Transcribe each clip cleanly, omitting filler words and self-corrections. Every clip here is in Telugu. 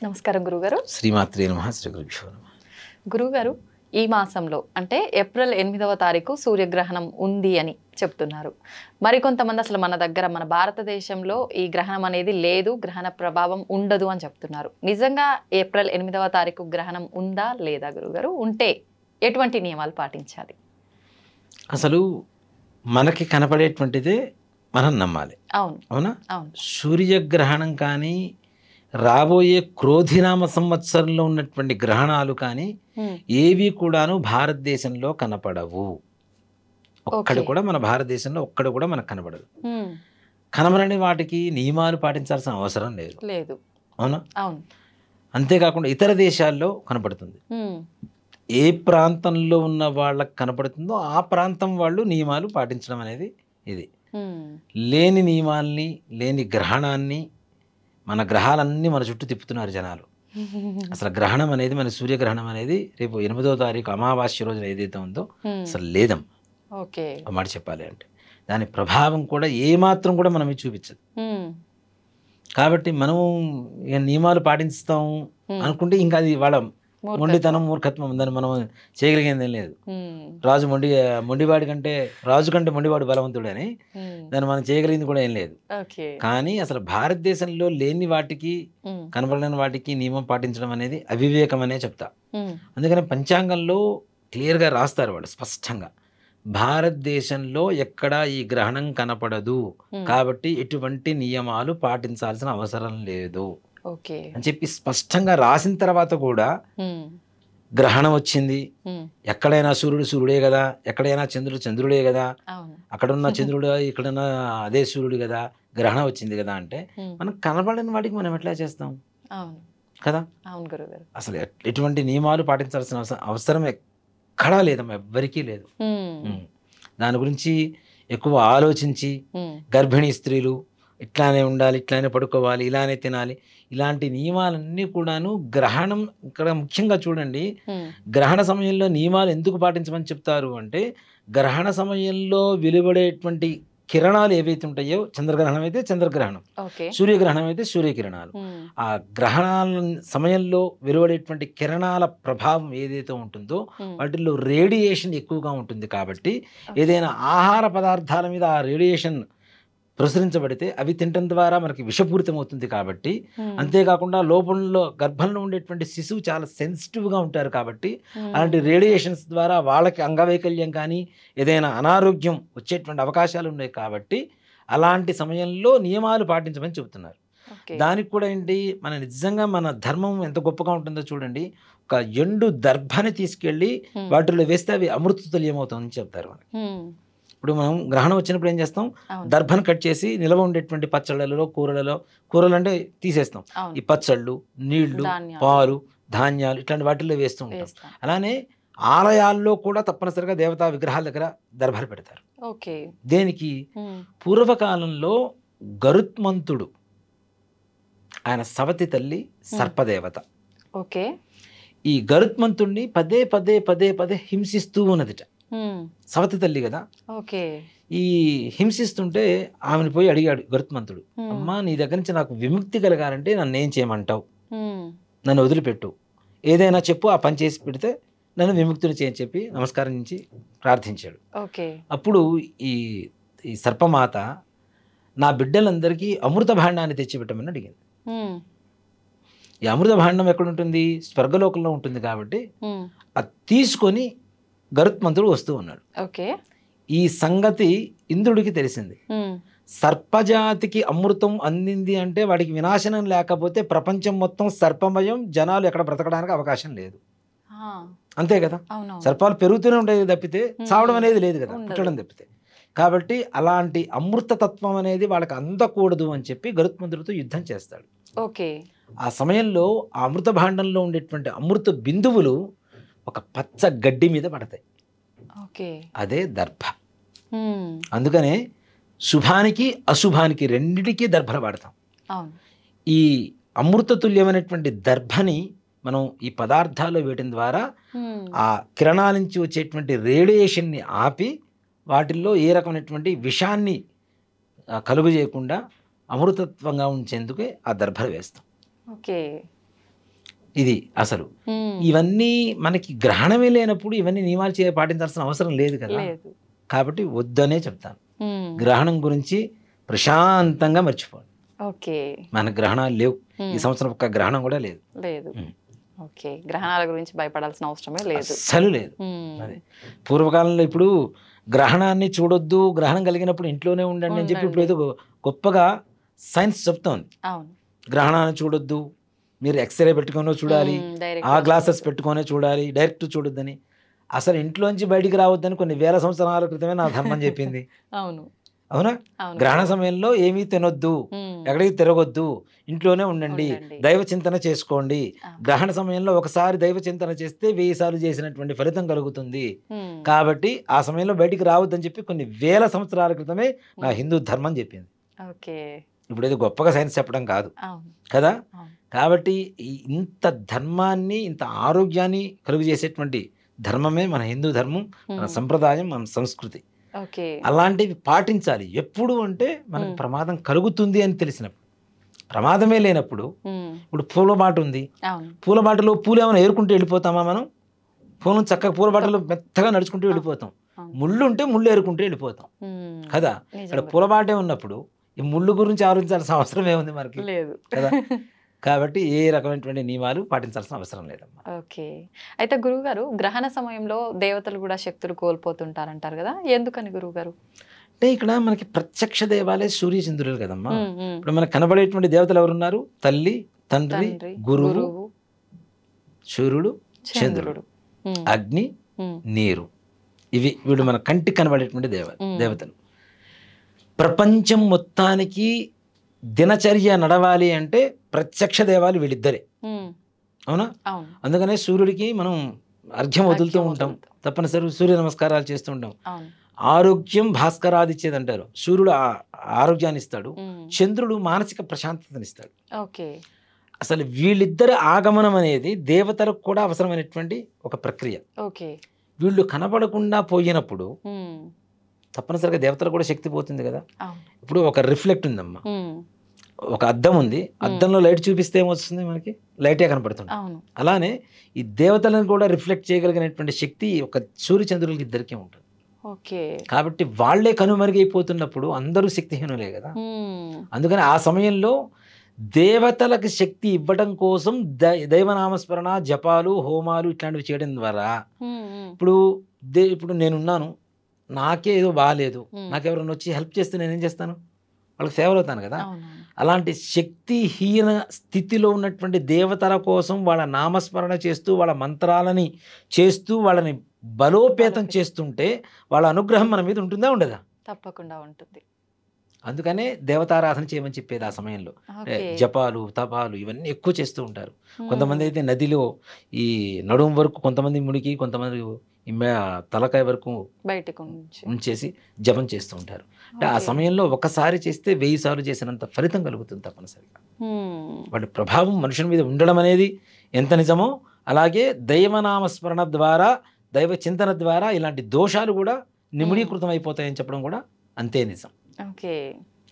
నమస్కారం గురుగారు. శ్రీమాత్రే నమః. శ్రీ గురుభ్యో నమః. గురుగారు, ఈ మాసంలో అంటే ఏప్రిల్ 8వ తారీఖు సూర్యగ్రహణం ఉంది అని చెప్తున్నారు. మరికొంతమంది అసలు మన దగ్గర మన భారతదేశంలో ఈ గ్రహణం అనేది లేదు, గ్రహణ ప్రభావం ఉండదు అని చెప్తున్నారు. నిజంగా ఏప్రిల్ 8వ తారీఖు గ్రహణం ఉందా లేదా గురుగారు? ఉంటే ఎటువంటి నియమాలు పాటించాలి? అసలు మనకి కనపడేటువంటిదే మనం నమ్మాలి. అవునా? సూర్యగ్రహణం కానీ రాబోయే క్రోధినామ సంవత్సరంలో ఉన్నటువంటి గ్రహణాలు కానీ ఏవి కూడాను భారతదేశంలో కనపడవు. ఒక్కడు కూడా మన భారతదేశంలో ఒక్కడు కూడా మనకు కనపడదు. కనబడని వాటికి నియమాలు పాటించాల్సిన అవసరం లేదు. అవునా? అంతేకాకుండా ఇతర దేశాల్లో కనపడుతుంది. ఏ ప్రాంతంలో ఉన్న వాళ్ళకి కనపడుతుందో ఆ ప్రాంతం వాళ్ళు నియమాలు పాటించడం అనేది ఇది. లేని నియమాల్ని, లేని గ్రహణాన్ని, మన గ్రహాలన్నీ మన చుట్టూ తిప్పుతున్నారు జనాలు. అసలు గ్రహణం అనేది, మన సూర్యగ్రహణం అనేది రేపు 8వ తారీఖు అమావాస్య రోజున ఏదైతే ఉందో అసలు లేదమ్మా. ఒక మాట చెప్పాలి అంటే దాని ప్రభావం కూడా ఏమాత్రం కూడా మనం చూపించదు. కాబట్టి మనం నియమాలు పాటిస్తాం అనుకుంటే ఇంకా అది వాళ్ళ మొండితనం, మూర్ఖత్వం ఉందని మనం చేయగలిగేది ఏం లేదు. మొండివాడి కంటే రాజు కంటే మొండివాడు బలవంతుడని దాన్ని మనం చేయగలిగింది కూడా ఏం లేదు. కానీ అసలు భారతదేశంలో లేని వాటికి, కనబడని వాటికి నియమం పాటించడం అనేది అవివేకం అనే చెప్తా. అందుకని పంచాంగంలో క్లియర్గా రాస్తారు వాళ్ళు స్పష్టంగా, భారతదేశంలో ఎక్కడా ఈ గ్రహణం కనపడదు కాబట్టి ఎటువంటి నియమాలు పాటించాల్సిన అవసరం లేదు అని చెప్పి స్పష్టంగా రాసిన తర్వాత కూడా గ్రహణం వచ్చింది, ఎక్కడైనా సూర్యుడే కదా, ఎక్కడైనా చంద్రుడే కదా, అక్కడున్న చంద్రుడు ఇక్కడున్న అదే సూర్యుడు కదా, గ్రహణం వచ్చింది కదా అంటే మనం కనబడని వాటికి మనం ఎట్లా చేస్తాం కదా? అసలు ఎటువంటి నియమాలు పాటించాల్సిన అవసరం ఎక్కడా లేదమ్మా, ఎవ్వరికీ లేదు. దాని గురించి ఎక్కువ ఆలోచించి గర్భిణీ స్త్రీలు ఇట్లానే ఉండాలి, ఇట్లానే పడుకోవాలి, ఇలానే తినాలి, ఇలాంటి నియమాలన్నీ కూడాను గ్రహణం ఇక్కడ ముఖ్యంగా చూడండి. గ్రహణ సమయంలో నియమాలు ఎందుకు పాటించమని చెప్తారు అంటే, గ్రహణ సమయంలో వెలువడేటువంటి కిరణాలు ఏవైతే ఉంటాయో, చంద్రగ్రహణం అయితే చంద్రగ్రహణం, సూర్యగ్రహణం అయితే సూర్యకిరణాలు, ఆ గ్రహణాల సమయంలో వెలువడేటువంటి కిరణాల ప్రభావం ఏదైతే ఉంటుందో వాటిల్లో రేడియేషన్ ఎక్కువగా ఉంటుంది. కాబట్టి ఏదైనా ఆహార పదార్థాల మీద ఆ రేడియేషన్ ప్రసరించబడితే అవి తినడం ద్వారా మనకి విషపూరితం అవుతుంది. కాబట్టి అంతేకాకుండా లోపంలో గర్భంలో ఉండేటువంటి శిశువు చాలా సెన్సిటివ్గా ఉంటారు. కాబట్టి అలాంటి రేడియేషన్స్ ద్వారా వాళ్ళకి అంగవైకల్యం కానీ ఏదైనా అనారోగ్యం వచ్చేటువంటి అవకాశాలు ఉన్నాయి. కాబట్టి అలాంటి సమయంలో నియమాలు పాటించమని చెబుతున్నారు. దానికి కూడా ఏంటి, మన నిజంగా మన ధర్మం ఎంత గొప్పగా ఉంటుందో చూడండి. ఒక ఎండు దర్భని తీసుకెళ్ళి వాటిలో వేస్తే అవి అమృతతుల్యం అవుతుందని చెప్తారు మనకి. ఇప్పుడు మనం గ్రహణం వచ్చినప్పుడు ఏం చేస్తాం, దర్భను కట్ చేసి నిల్వ ఉండేటువంటి పచ్చళ్ళలో, కూరలు అంటే తీసేస్తాం. ఈ పచ్చళ్ళు, నీళ్లు, పాలు, ధాన్యాలు ఇట్లాంటి వాటిల్లో వేస్తూ ఉంటాం. అలానే ఆలయాల్లో కూడా తప్పనిసరిగా దేవతా విగ్రహాల దగ్గర దర్భలు పెడతారు. దేనికి? పూర్వకాలంలో గరుత్మంతుడు, ఆయన సవతి తల్లి సర్పదేవత. ఈ గరుత్మంతుడిని పదే పదే పదే పదే హింసిస్తూ ఉన్నదిట. సవతి తల్లి కదా, ఈ హింసిస్తుంటే ఆమెను పోయి అడిగాడు గరుత్మంతుడు, అమ్మా నీ దగ్గర నుంచి నాకు విముక్తి కలగాలంటే నన్ను ఏం చేయమంటావు, నన్ను వదిలిపెట్టు, ఏదైనా చెప్పు, ఆ పని చేసి పెడితే నన్ను విముక్తిని చేయని చెప్పి నమస్కారం నుంచి ప్రార్థించాడు. అప్పుడు ఈ సర్పమాత నా బిడ్డలందరికీ అమృత భాండాన్ని తెచ్చిపెట్టమని అడిగింది. ఈ అమృత భాండం ఎక్కడుంటుంది? స్వర్గలోకంలో ఉంటుంది. కాబట్టి అది తీసుకొని గరుత్మంతుడు వస్తూ ఉన్నాడు. ఈ సంగతి ఇంద్రుడికి తెలిసింది. సర్పజాతికి అమృతం అందింది అంటే వాడికి వినాశనం లేకపోతే ప్రపంచం మొత్తం సర్పమయం, జనాలు ఎక్కడ బ్రతకడానికి అవకాశం లేదు. అంతే కదా, సర్పాలు పెరుగుతూనే ఉంటాయి తప్పితే చావడం అనేది లేదు కదా, పుట్టడం తప్పితే. కాబట్టి అలాంటి అమృతతత్వం అనేది వాళ్ళకి అందకూడదు అని చెప్పి గరుత్మంతుడితో యుద్ధం చేస్తాడు. ఆ సమయంలో ఆ అమృత భాండంలో ఉండేటువంటి అమృత బిందువులు ఒక పచ్చ గడ్డి మీద పడతాయి. అదే దర్భ. అందుకనే శుభానికి అశుభానికి రెండిటికీ దర్భలు వాడతాం. ఈ అమృతతుల్యమైనటువంటి దర్భని మనం ఈ పదార్థాల్లో వేయటం ద్వారా ఆ కిరణాల నుంచి వచ్చేటువంటి రేడియేషన్ని ఆపి వాటిల్లో ఏ రకమైనటువంటి విషాన్ని కలుగు చేయకుండా అమృతత్వంగా ఉంచేందుకే ఆ దర్భలు వేస్తాం. ఓకే. ఇది అసలు ఇవన్నీ మనకి గ్రహణమే లేనప్పుడు ఇవన్నీ నియమాలు పాటించాల్సిన అవసరం లేదు కదా. కాబట్టి వద్దనే చెప్తాను. గ్రహణం గురించి ప్రశాంతంగా మర్చిపోండి. మన గ్రహణాలు లేవు. ఈ సంవత్సరం ఒక్క గ్రహణం కూడా లేదు. గ్రహణాల గురించి భయపడాల్సిన అవసరమే లేదు, అస్సలు లేదు. అదే పూర్వకాలంలో ఇప్పుడు గ్రహణాన్ని చూడొద్దు, గ్రహణం కలిగినప్పుడు ఇంట్లోనే ఉండండి అని చెప్పి ఇప్పుడు ఏదో గొప్పగా సైన్స్ చెప్తోంది. గ్రహణాన్ని చూడొద్దు, మీరు ఎక్స్రే పెట్టుకునే చూడాలి, ఆ గ్లాసెస్ పెట్టుకునే చూడాలి, డైరెక్ట్ చూడొద్దని. అసలు ఇంట్లోంచి బయటికి రావద్దని కొన్ని వేల సంవత్సరాల క్రితమే నా ధర్మం చెప్పింది. అవునా? గ్రహణ సమయంలో ఏమీ తినొద్దు, ఎక్కడికి తిరగొద్దు, ఇంట్లోనే ఉండండి, దైవ చింతన చేసుకోండి. గ్రహణ సమయంలో ఒకసారి దైవ చింతన చేస్తే 1000 సార్లు చేసినటువంటి ఫలితం కలుగుతుంది. కాబట్టి ఆ సమయంలో బయటికి రావద్దని చెప్పి కొన్ని వేల సంవత్సరాల క్రితమే నా హిందూ ధర్మం చెప్పింది. ఇప్పుడు ఏదో గొప్పగా సైన్స్ చెప్పడం కాదు కదా. కాబట్టి ఇంత ధర్మాన్ని, ఇంత ఆరోగ్యాన్ని కలుగు చేసేటువంటి ధర్మమే మన హిందూ ధర్మం, మన సంప్రదాయం, మన సంస్కృతి. అలాంటివి పాటించాలి. ఎప్పుడు అంటే మనకు ప్రమాదం కలుగుతుంది అని తెలిసినప్పుడు. ప్రమాదమే లేనప్పుడు, ఇప్పుడు పూల బాట ఉంది, పూల బాటలో పూలు ఏమైనా ఏరుకుంటూ వెళ్ళిపోతామా మనం? పూలను చక్కగా పూల బాటలో మెత్తగా నడుచుకుంటూ వెళ్ళిపోతాం. ముళ్ళు ఉంటే ముళ్ళు ఏరుకుంటూ వెళ్ళిపోతాం కదా. ఇక్కడ పూల బాటే ఉన్నప్పుడు ఈ ముళ్ళు గురించి ఆలోచించాల్సిన అవసరం ఏముంది మనకి కదా. కాబట్టి ఏ రకమైనటువంటి నియమాలు పాటించాల్సిన అవసరం లేదమ్మా. అయితే గురువుగారు, గ్రహణ సమయంలో దేవతలు కూడా శక్తులు కోల్పోతుంటారంటారు కదా, ఎందుకని గురువుగారు? అంటే ఇక్కడ మనకి ప్రత్యక్ష దేవాలయ సూర్య చంద్రులు కదమ్మా. ఇప్పుడు మనకు కనబడేటువంటి దేవతలు ఎవరున్నారు? తల్లి, తండ్రి, గురువు, సూర్యుడు, చంద్రుడు, అగ్ని, నీరు. ఇవి వీళ్ళు మన కంటికి కనబడేటువంటి దేవతలు. ప్రపంచం మొత్తానికి దినచర్య నడవాలి అంటే ప్రత్యక్ష దేవాలు వీళ్ళిద్దరే. అవునా? అందుకనే సూర్యుడికి మనం అర్ఘ్యం వదులుతూ ఉంటాం, తప్పనిసరి సూర్య నమస్కారాలు చేస్తూ ఉంటాం. ఆరోగ్యం భాస్కరాదిచ్చేది అంటారు. సూర్యుడు ఆరోగ్యాన్ని ఇస్తాడు, చంద్రుడు మానసిక ప్రశాంతతనిస్తాడు. అసలు వీళ్ళిద్దరి ఆగమనం అనేది దేవతలకు కూడా అవసరమైనటువంటి ఒక ప్రక్రియ. వీళ్ళు కనబడకుండా పోయినప్పుడు తప్పనిసరిగా దేవతలకు కూడా శక్తి పోతుంది కదా. ఇప్పుడు ఒక రిఫ్లెక్ట్ ఉందమ్మా, ఒక అద్దం ఉంది, అద్దంలో లైట్ చూపిస్తే ఏమొస్తుంది? మనకి లైటే కనపడుతుంది. అలానే ఈ దేవతలను కూడా రిఫ్లెక్ట్ చేయగలిగినటువంటి శక్తి ఒక సూర్య చంద్రులకి ఇద్దరికీ ఉంటుంది. కాబట్టి వాళ్లే కనుమరుగైపోతున్నప్పుడు అందరూ శక్తిహీనులే కదా. అందుకని ఆ సమయంలో దేవతలకు శక్తి ఇవ్వడం కోసం దైవనామస్మరణ, జపాలు, హోమాలు ఇట్లాంటివి చేయడం ద్వారా ఇప్పుడు నేనున్నాను, నాకే ఏదో బాగాలేదు, నాకెవరైనా వచ్చి హెల్ప్ చేస్తే నేనేం చేస్తాను? వాళ్ళకి సేవలు అవుతాను కదా. అలాంటి శక్తిహీన స్థితిలో ఉన్నటువంటి దేవతల కోసం వాళ్ళ నామస్మరణ చేస్తూ, వాళ్ళ మంత్రాలని చేస్తూ, వాళ్ళని బలోపేతం చేస్తుంటే వాళ్ళ అనుగ్రహం మన మీద ఉంటుందా, ఉండదా? తప్పకుండా ఉంటుంది. అందుకనే దేవతారాధన చేయమని చెప్పేది ఆ సమయంలో. జపాలు, తపాలు ఇవన్నీ ఎక్కువ చేస్తూ ఉంటారు. కొంతమంది అయితే నదిలో ఈ నడుము వరకు కొంతమంది మునిగి, కొంతమంది తలకాయ వరకు బయటకు ఉంచేసి జపం చేస్తూ ఉంటారు. అంటే ఆ సమయంలో ఒకసారి చేస్తే 1000 సార్లు చేసినంత ఫలితం కలుగుతుంది తప్పనిసరిగా. వాటి ప్రభావం మనుషుల మీద ఉండడం అనేది ఎంత నిజమో, అలాగే దైవనామస్మరణ ద్వారా, దైవ చింతన ద్వారా ఇలాంటి దోషాలు కూడా నిమిడీకృతం అయిపోతాయని చెప్పడం కూడా అంతే నిజం.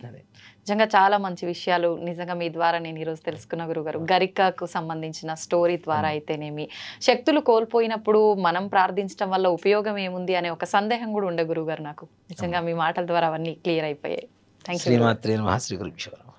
అదే నిజంగా చాలా మంచి విషయాలు నిజంగా మీ ద్వారా నేను ఈరోజు తెలుసుకున్న గురుగారు. గరికకు సంబంధించిన స్టోరీ ద్వారా అయితేనేమి, శక్తులు కోల్పోయినప్పుడు మనం ప్రార్థించడం వల్ల ఉపయోగం ఏముంది అనే ఒక సందేహం కూడా ఉండే గురుగారు నాకు. నిజంగా మీ మాటల ద్వారా అవన్నీ క్లియర్ అయిపోయాయి. Thank you. శ్రీమాత్రే నమః. శ్రీ గురుభ్యో నమః.